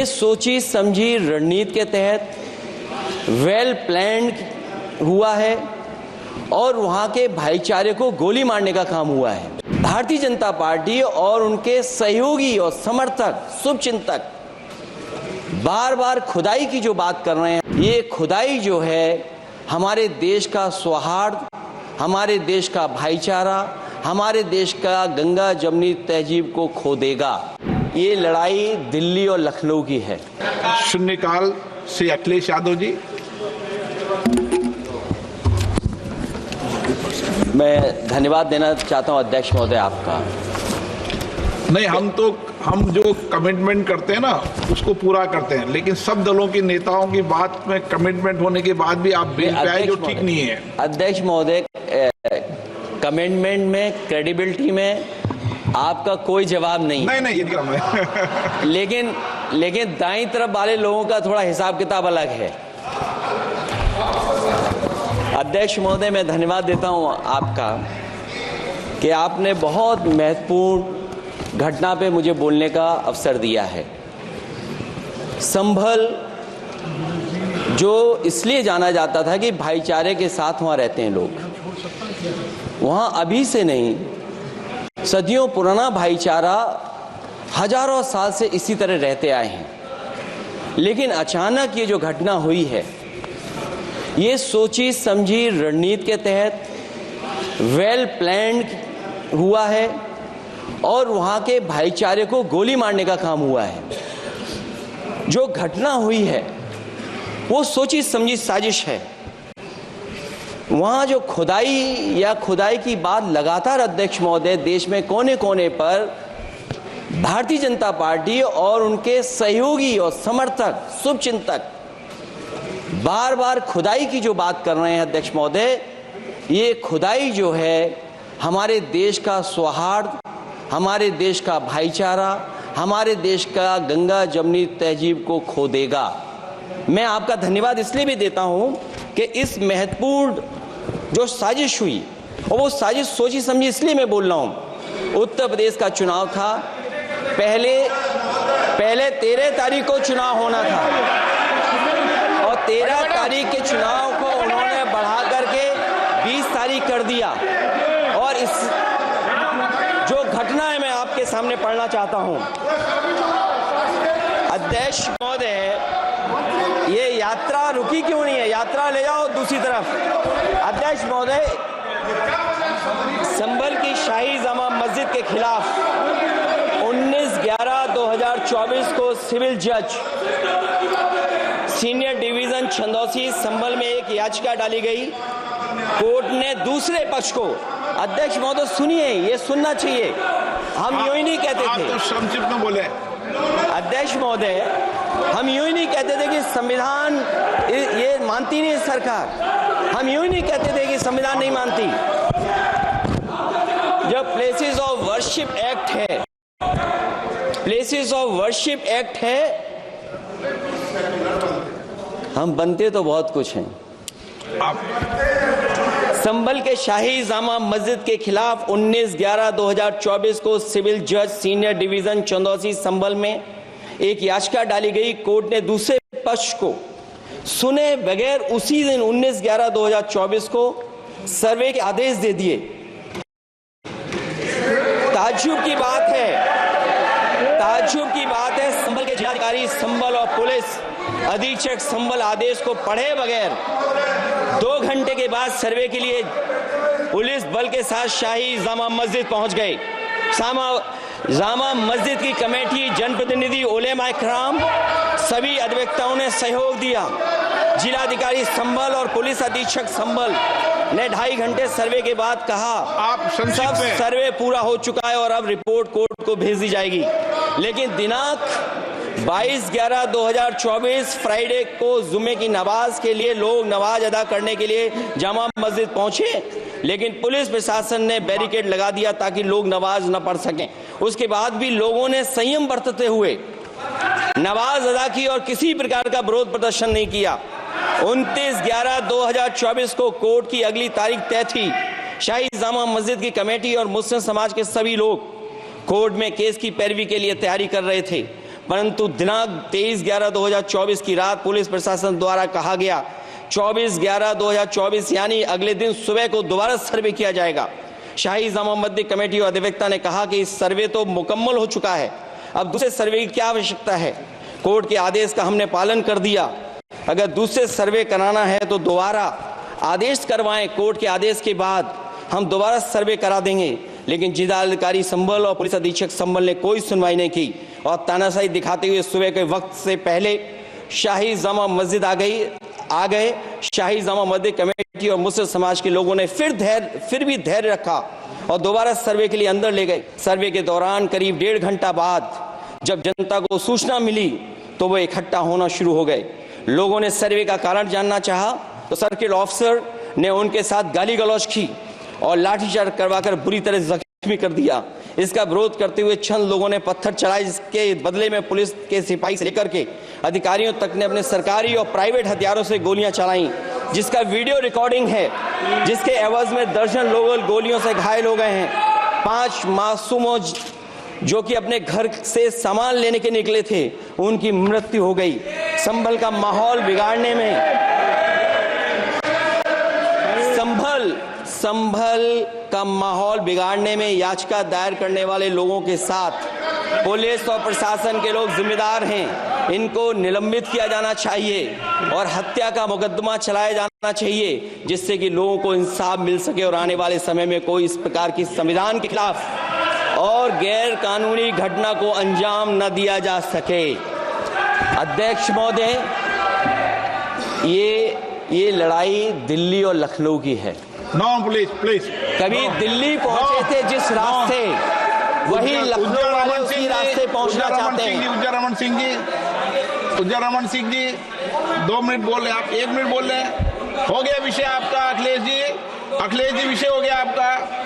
ये सोची समझी रणनीति के तहत वेल प्लान्ड हुआ है और वहां के भाईचारे को गोली मारने का काम हुआ है। भारतीय जनता पार्टी और उनके सहयोगी और समर्थक शुभचिंतक बार बार खुदाई की जो बात कर रहे हैं, ये खुदाई जो है हमारे देश का सौहार्द, हमारे देश का भाईचारा, हमारे देश का गंगा जमुनी तहजीब को खो देगा। ये लड़ाई दिल्ली और लखनऊ की है। शून्यकाल से अखिलेश यादव जी। मैं धन्यवाद देना चाहता हूं अध्यक्ष महोदय आपका। नहीं, हम जो कमिटमेंट करते हैं ना उसको पूरा करते हैं, लेकिन सब दलों के नेताओं की बात में कमिटमेंट होने के बाद भी आप बेनकाहे जो ठीक नहीं है। अध्यक्ष महोदय, कमिटमेंट में, क्रेडिबिलिटी में आपका कोई जवाब नहीं। नहीं ये कम है। लेकिन दाईं तरफ वाले लोगों का थोड़ा हिसाब किताब अलग है। अध्यक्ष महोदय, मैं धन्यवाद देता हूं आपका कि आपने बहुत महत्वपूर्ण घटना पे मुझे बोलने का अवसर दिया है। संभल जो इसलिए जाना जाता था कि भाईचारे के साथ वहां रहते हैं लोग, वहां अभी से नहीं, सदियों पुराना भाईचारा हजारों साल से इसी तरह रहते आए हैं। लेकिन अचानक ये जो घटना हुई है, ये सोची समझी रणनीति के तहत वेल प्लान्ड हुआ है और वहां के भाईचारे को गोली मारने का काम हुआ है। जो घटना हुई है वो सोची समझी साजिश है। वहां जो खुदाई की बात लगातार अध्यक्ष महोदय देश में कोने कोने पर भारतीय जनता पार्टी और उनके सहयोगी और समर्थक शुभचिंतक बार बार खुदाई की जो बात कर रहे हैं अध्यक्ष महोदय, ये खुदाई जो है हमारे देश का सौहार्द, हमारे देश का भाईचारा, हमारे देश का गंगा जमुनी तहजीब को खो देगा। मैं आपका धन्यवाद इसलिए भी देता हूं कि इस महत्वपूर्ण जो साजिश हुई, और वो साजिश सोची समझी इसलिए मैं बोल रहा हूं। उत्तर प्रदेश का चुनाव था, पहले 13 तारीख को चुनाव होना था और 13 तारीख के चुनाव को उन्होंने बढ़ा करके 20 तारीख कर दिया। और इस जो घटना है मैं आपके सामने पढ़ना चाहता हूं। अध्यक्ष महोदय, ये यात्रा रुकी क्यों नहीं है? यात्रा ले जाओ दूसरी तरफ। अध्यक्ष महोदय, संभल की शाही जामा मस्जिद के खिलाफ 19/11/2024 को सिविल जज सीनियर डिवीजन छंदौसी संभल में एक याचिका डाली गई। कोर्ट ने दूसरे पक्ष को, अध्यक्ष महोदय सुनिए, ये सुनना चाहिए, हम यूं ही नहीं कहते थे। आप तो संक्षिप्त में बोले। अध्यक्ष महोदय, हम यूं ही नहीं कहते थे कि संविधान ये मानती नहीं सरकार। हम यूं ही नहीं कहते थे कि संविधान नहीं मानती। जब प्लेसेस ऑफ वर्शिप एक्ट है, प्लेसेस ऑफ वर्शिप एक्ट है, हम बनते तो बहुत कुछ हैं। संभल के शाही जामा मस्जिद के खिलाफ 19/11/2024 को सिविल जज सीनियर डिवीजन चंदौसी संभल में एक याचिका डाली गई। कोर्ट ने दूसरे पक्ष को सुने बगैर उसी दिन 19/11/2024 को सर्वे के आदेश दे दिए। ताज्जुब की बात है, संभल के जिलाधिकारी संभल और पुलिस अधीक्षक संभल आदेश को पढ़े बगैर 2 घंटे के बाद सर्वे के लिए पुलिस बल के साथ शाही जामा मस्जिद पहुंच गए। जामा मस्जिद की कमेटी, जनप्रतिनिधि, उलेमा इकराम, सभी अधिवक्ताओं ने सहयोग दिया। जिलाधिकारी संभल और पुलिस अधीक्षक संभल ने 2.5 घंटे सर्वे के बाद कहा, आप सब सर्वे पूरा हो चुका है और अब रिपोर्ट कोर्ट को भेज दी जाएगी। लेकिन दिनांक 22/11/2024 फ्राइडे को जुमे की नमाज के लिए लोग नमाज अदा करने के लिए जामा मस्जिद पहुंचे, लेकिन पुलिस प्रशासन ने बैरिकेड लगा दिया ताकि लोग नमाज न पढ़ सकें। उसके बाद भी लोगों ने संयम बरतते हुए नमाज अदा की और किसी प्रकार का विरोध प्रदर्शन नहीं किया। 29/11/2024 को कोर्ट की अगली तारीख तय थी। शाही जामा मस्जिद की कमेटी और मुस्लिम समाज के सभी लोग कोर्ट में केस की पैरवी के लिए तैयारी कर रहे थे। परंतु दिनांक 23/11/2024 की रात पुलिस प्रशासन द्वारा कहा गया 24/11/2024 यानी अगले दिन सुबह को दोबारा सर्वे किया जाएगा। शाही जामा मस्जिद कमेटी और अधिवक्ता ने कहा कि इस सर्वे तो मुकम्मल हो चुका है, अब दूसरे सर्वे की क्या आवश्यकता है। कोर्ट के आदेश का हमने पालन कर दिया, अगर दूसरे सर्वे कराना है तो दोबारा आदेश करवाएं, कोर्ट के आदेश के बाद हम दोबारा सर्वे करा देंगे। लेकिन जिलाधिकारी संभल और पुलिस अधीक्षक संभल ने कोई सुनवाई नहीं की और तानाशाही दिखाते हुए सुबह के वक्त से पहले शाही जामा मस्जिद आ गए। शाही जामा मस्जिद कमेटी और मुस्लिम समाज के लोगों ने फिर भी धैर्य रखा और दोबारा सर्वे के लिए अंदर ले गए। सर्वे के दौरान करीब 1.5 घंटा बाद जब जनता को सूचना मिली तो वो इकट्ठा होना शुरू हो गए। लोगों ने सर्वे का कारण जानना चाहा तो सर्किल ऑफिसर ने उनके साथ गाली गलौज की और लाठीचार्ज करवाकर बुरी तरह जख्मी कर दिया। इसका विरोध करते हुए चंद लोगों ने पत्थर चलाए, जिसके बदले में पुलिस के सिपाही से लेकर के अधिकारियों तक ने अपने सरकारी और प्राइवेट हथियारों से गोलियां चलाईं, जिसका वीडियो रिकॉर्डिंग है, जिसके एवज में दर्जन लोग गोलियों से घायल हो गए हैं। 5 मासूमों जो कि अपने घर से सामान लेने के निकले थे, उनकी मृत्यु हो गई। संभल का माहौल बिगाड़ने में संभल का माहौल बिगाड़ने में याचिका दायर करने वाले लोगों के साथ पुलिस और प्रशासन के लोग जिम्मेदार हैं। इनको निलंबित किया जाना चाहिए और हत्या का मुकदमा चलाया जाना चाहिए, जिससे कि लोगों को इंसाफ मिल सके और आने वाले समय में कोई इस प्रकार की संविधान के खिलाफ और गैर कानूनी घटना को अंजाम न दिया जा सके। अध्यक्ष महोदय, ये लड़ाई दिल्ली और लखनऊ की है। नो प्लीज कभी दिल्ली पहुंचे थे जिस रास्ते, वही लखनऊ वाले उसी रास्ते पहुंचना चाहते हैं। उज्जर रमन सिंह जी 2 मिनट बोल रहे, आप 1 मिनट बोल रहे हैं। हो गया विषय आपका अखिलेश जी, विषय हो गया आपका।